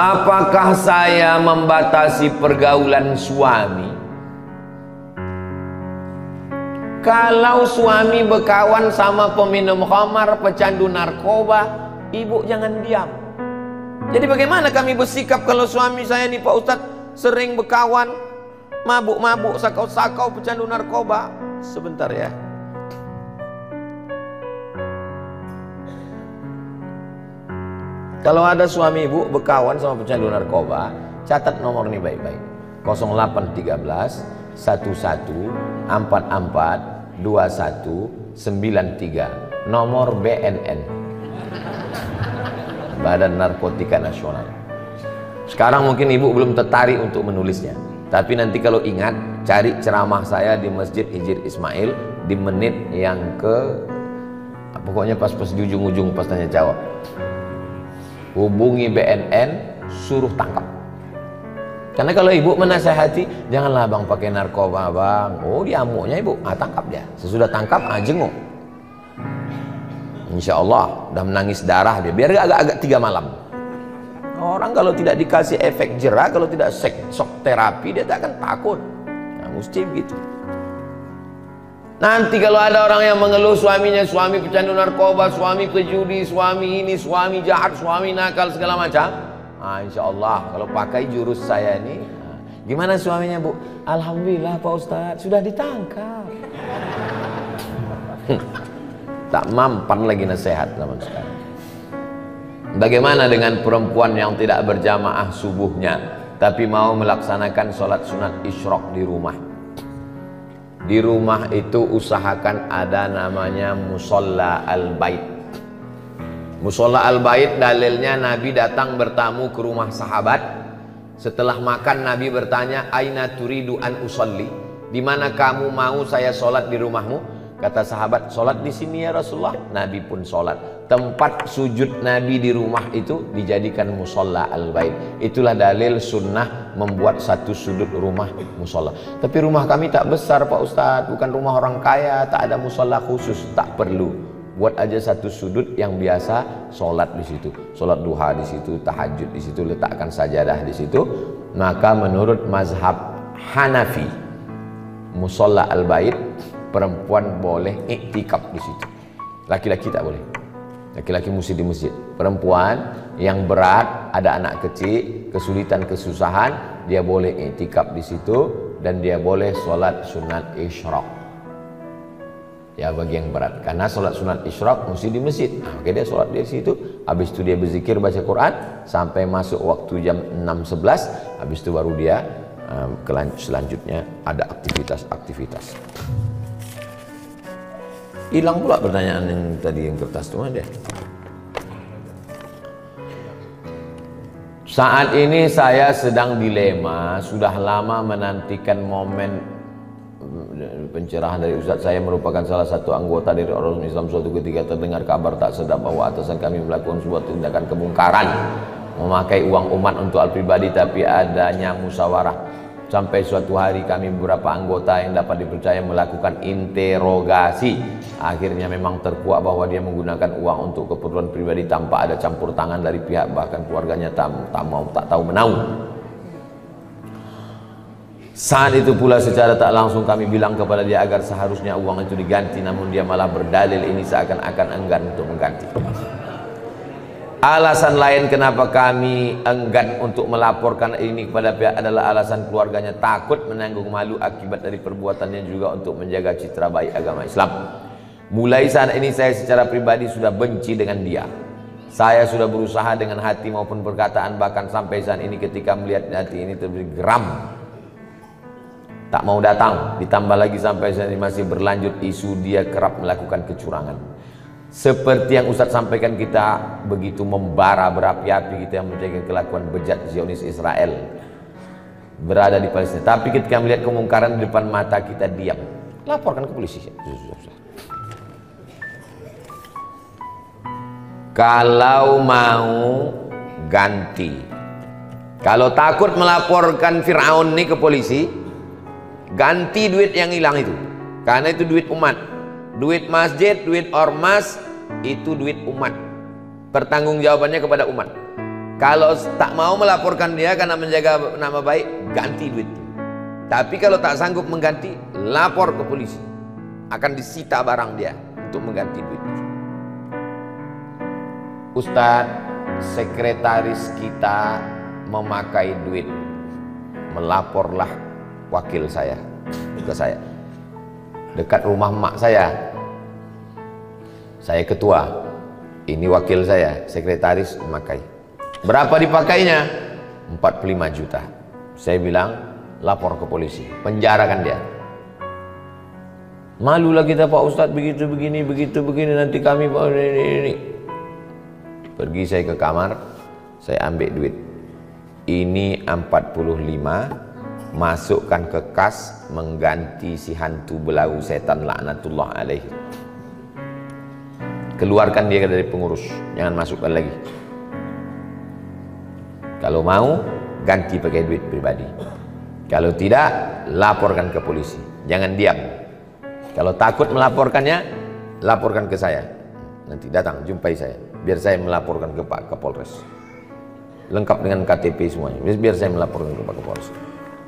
Apakah saya membatasi pergaulan suami? Kalau suami berkawan sama peminum khamar, pecandu narkoba, ibu jangan diam. Jadi bagaimana kami bersikap kalau suami saya nih Pak Ustadz sering berkawan, mabuk-mabuk, sakau-sakau, pecandu narkoba? Sebentar ya. Kalau ada suami ibu berkawan sama pecandu narkoba, catat nomor ini baik-baik. 0813 11 44 2193, nomor BNN, Badan Narkotika Nasional. Sekarang mungkin ibu belum tertarik untuk menulisnya, tapi nanti kalau ingat, cari ceramah saya di Masjid Hijir Ismail di menit yang pokoknya pas di ujung-ujung pas tanya jawab. Hubungi BNN, suruh tangkap. Karena kalau ibu menasehati, janganlah bang pakai narkoba bang. Oh dia amuknya ibu, tangkap dia. Sesudah tangkap, jenguk. Insya Allah udah menangis darah dia. Biar agak-agak 3 malam. Orang kalau tidak dikasih efek jerah, kalau tidak shock terapi, dia tak akan takut. Nah, mesti begitu. Nanti kalau ada orang yang mengeluh suaminya, suami pecandu narkoba, suami pejudi, suami ini, suami jahat, suami nakal, segala macam. Insya Allah kalau pakai jurus saya ini, gimana suaminya bu? Alhamdulillah Pak Ustadz sudah ditangkap. Tak mampan lagi nasihat zaman sekarang. Bagaimana dengan perempuan yang tidak berjamaah subuhnya tapi mau melaksanakan sholat sunat isyraq di rumah? Di rumah itu usahakan ada namanya musolla al-bait. Musolla al-bait dalilnya Nabi datang bertamu ke rumah sahabat. Setelah makan Nabi bertanya, aina turidu an usolli? Di mana kamu mau saya sholat di rumahmu? Kata sahabat, sholat di sini ya Rasulullah. Nabi pun sholat. Tempat sujud Nabi di rumah itu dijadikan musolla al-bait. Itulah dalil sunnah membuat satu sudut rumah musolla. Tapi rumah kami tak besar Pak Ustadz, bukan rumah orang kaya, tak ada musolla khusus. Tak perlu. Buat aja satu sudut yang biasa sholat di situ, sholat duha di situ, tahajud di situ, letakkan sajadah di situ. Maka menurut mazhab Hanafi, musolla al-bait, perempuan boleh iktikaf di situ. Laki-laki tak boleh. Laki-laki mesti di masjid. Perempuan yang berat, ada anak kecil, kesulitan, kesusahan, dia boleh iktikaf di situ dan dia boleh sholat sunat isyraq. Ya bagi yang berat, karena sholat sunat isyraq mesti di masjid. Oke dia sholat di situ, habis itu dia berzikir baca Quran sampai masuk waktu jam 6.11, habis itu baru dia selanjutnya ada aktivitas-aktivitas. Hilang pula pertanyaan yang tadi yang kertas itu ada. Saat ini saya sedang dilema, sudah lama menantikan momen pencerahan dari Ustadz. Saya merupakan salah satu anggota dari orang Islam. Suatu ketika terdengar kabar tak sedap bahwa atasan kami melakukan sebuah tindakan kemungkaran, memakai uang umat untuk hal pribadi, tapi adanya musyawarah. Sampai suatu hari kami beberapa anggota yang dapat dipercaya melakukan interogasi. Akhirnya memang terkuak bahwa dia menggunakan uang untuk keperluan pribadi tanpa ada campur tangan dari pihak bahkan keluarganya tak tahu menahu. Saat itu pula secara tak langsung kami bilang kepada dia agar seharusnya uang itu diganti, namun dia malah berdalil ini seakan-akan enggan untuk mengganti. Alasan lain kenapa kami enggan untuk melaporkan ini kepada pihak adalah alasan keluarganya takut menanggung malu akibat dari perbuatannya, juga untuk menjaga citra baik agama Islam. Mulai saat ini saya secara pribadi sudah benci dengan dia. Saya sudah berusaha dengan hati maupun perkataan, bahkan sampai saat ini ketika melihat hati ini terberi geram, tak mau datang. Ditambah lagi sampai saat ini masih berlanjut isu dia kerap melakukan kecurangan. Seperti yang Ustadz sampaikan, kita begitu membara berapi-api kita yang menjaga kelakuan bejat Zionis Israel berada di Palestina. Tapi ketika melihat kemungkaran di depan mata kita diam. Laporkan ke polisi. Kalau mau ganti, kalau takut melaporkan Fir'aun ini ke polisi, ganti duit yang hilang itu, karena itu duit umat. Duit masjid, duit ormas, itu duit umat. Pertanggungjawabannya kepada umat. Kalau tak mau melaporkan dia karena menjaga nama baik, ganti duit. Tapi kalau tak sanggup mengganti, lapor ke polisi. Akan disita barang dia untuk mengganti duit. Ustadz, sekretaris kita memakai duit. Melaporlah wakil saya ke saya. Dekat rumah mak saya. Saya ketua. Ini wakil saya, sekretaris memakai. Berapa dipakainya? 45 juta. Saya bilang, lapor ke polisi, penjarakan dia. Malulah kita Pak Ustadz, begitu begini, nanti kami ini. Pergi saya ke kamar, saya ambil duit. Ini 45, masukkan ke kas, mengganti si hantu belau setan laknatullah alaihi. Keluarkan dia dari pengurus, jangan masukkan lagi. Kalau mau, ganti pakai duit pribadi. Kalau tidak, laporkan ke polisi. Jangan diam. Kalau takut melaporkannya, laporkan ke saya. Nanti datang, jumpai saya. Biar saya melaporkan ke Pak Kapolres. Lengkap dengan KTP semuanya. Biar saya melaporkan ke Pak Kapolres.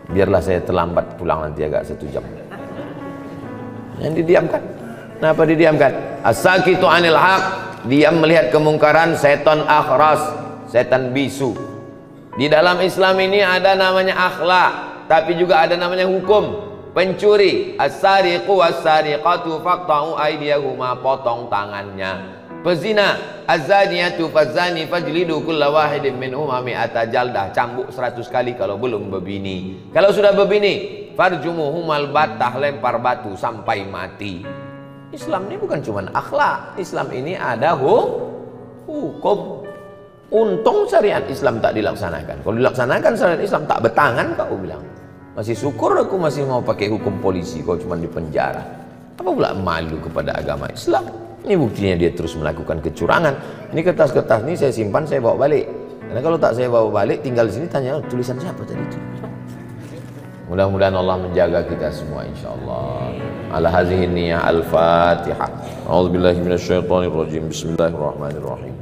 Biarlah saya terlambat pulang nanti agak 1 jam. Yang didiamkan. Kenapa didiamkan? As-sakitu anil haq. Diam melihat kemungkaran, setan akhras, setan bisu. Di dalam Islam ini ada namanya akhlak, tapi juga ada namanya hukum. Pencuri, as-sariqu was-sariqatu faqta'u aydiyahuma, potong tangannya. Pezina, az-zaniyatu faz-zani fajlidu kulla wahidin minhuma mi'ata jaldah, cambuk 100 kali kalau belum berbini. Kalau sudah berbini, farjumuhumal battah, lempar batu sampai mati. Islam ini bukan cuma akhlak, Islam ini ada hukum. Untung syariat Islam tak dilaksanakan. Kalau dilaksanakan syariat Islam tak betangan kau bilang. Masih syukur aku masih mau pakai hukum polisi, kau cuma di penjara. Apa pula malu kepada agama Islam? Ini buktinya dia terus melakukan kecurangan. Ini kertas-kertas ini saya simpan, saya bawa balik. Karena kalau tak saya bawa balik, tinggal di sini tanya tulisan siapa tadi itu. Mudah-mudahan Allah menjaga kita semua insyaallah. Ala hadhihi niyyah al-Fatihah. A'udzubillahi minasyaitonirrajim. Bismillahirrahmanirrahim.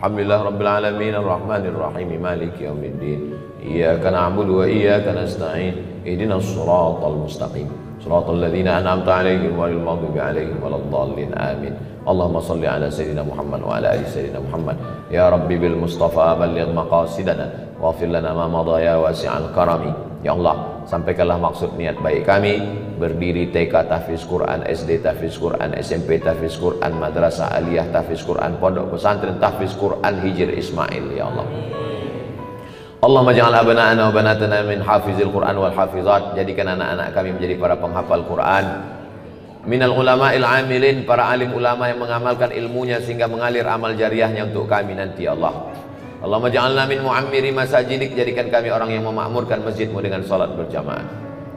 Alhamdulillah Rabbil Alamin Ar-Rahmanir Rahim Maliki Yawmiddin Iyyaka na'budu wa iyyaka nasta'in Ihdinas siratal mustaqim Siratal ladzina an'amta 'alaihim ghairil maghdubi 'alaihim waladdallin amin Allahumma shalli ala sayyidina Muhammad wa ala ali sayyidina Muhammad Ya Rabbi bil Mustafa balligh maqasidana waghfir lana ma madha ya wasi'al karami Ya Allah, sampaikanlah maksud niat baik kami berdiri TK tahfiz Quran, SD tahfiz Quran, SMP tahfiz Quran, Madrasah Aliyah tahfiz Quran, Pondok Pesantren tahfiz Quran Hijr Ismail ya Allah. Allahumma ja'al abna'ana wa banatana min hafizil Quran wal hafizat, jadikan anak-anak kami menjadi para penghafal Quran. Minal ulama'il amilin, para alim ulama yang mengamalkan ilmunya sehingga mengalir amal jariahnya untuk kami nanti ya Allah. Allahumma ja'alna min mu'ammiri masajidik, jadikan kami orang yang memakmurkan masjidmu dengan salat berjamaah.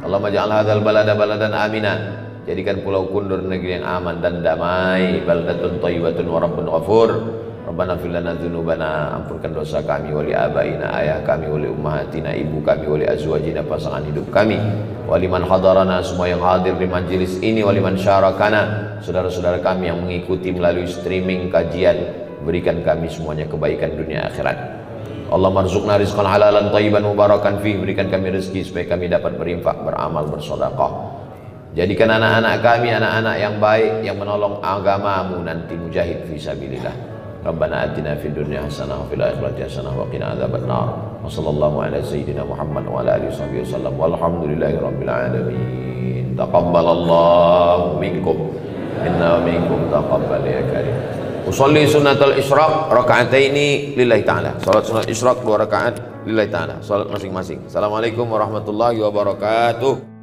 Allahumma ja'al hadzal balada baladan amina, jadikan Pulau Kundur negeri yang aman dan damai, baldatun thayyibatun wa rabbun ghafur. Rabbana fir lana dzunubana, ampunkan dosa kami, wali abaina, ayah kami, wali ummahatina, ibu kami, wali azwajina, pasangan hidup kami, wali man hadarana, semua yang hadir di majelis ini, wali man syarakana, saudara-saudara kami yang mengikuti melalui streaming kajian. Berikan kami semuanya kebaikan dunia akhirat. Allah marzuqna rizqan halalan thayyiban mubarakan fih, berikan kami rezeki supaya kami dapat berinfak, beramal, bersedekah. Jadikan anak-anak kami anak-anak yang baik yang menolong agamamu nanti, mujahid fi sabilillah. Rabbana atina fid dunya hasanah wa fil akhirati hasanah wa qina adzabannar. Wa sallallahu ala sayyidina Muhammad wa ala alihi wasallam. Walhamdulillahi rabbil alamin. Taqabbalallahu minkum inna minkum taqabbal ya karim. Usolli sunnatul isyraq raka'ataini lillahi ta'ala. Salat sunat isyraq 2 rakaat lillahi ta'ala. Salat masing-masing. Assalamualaikum warahmatullahi wabarakatuh.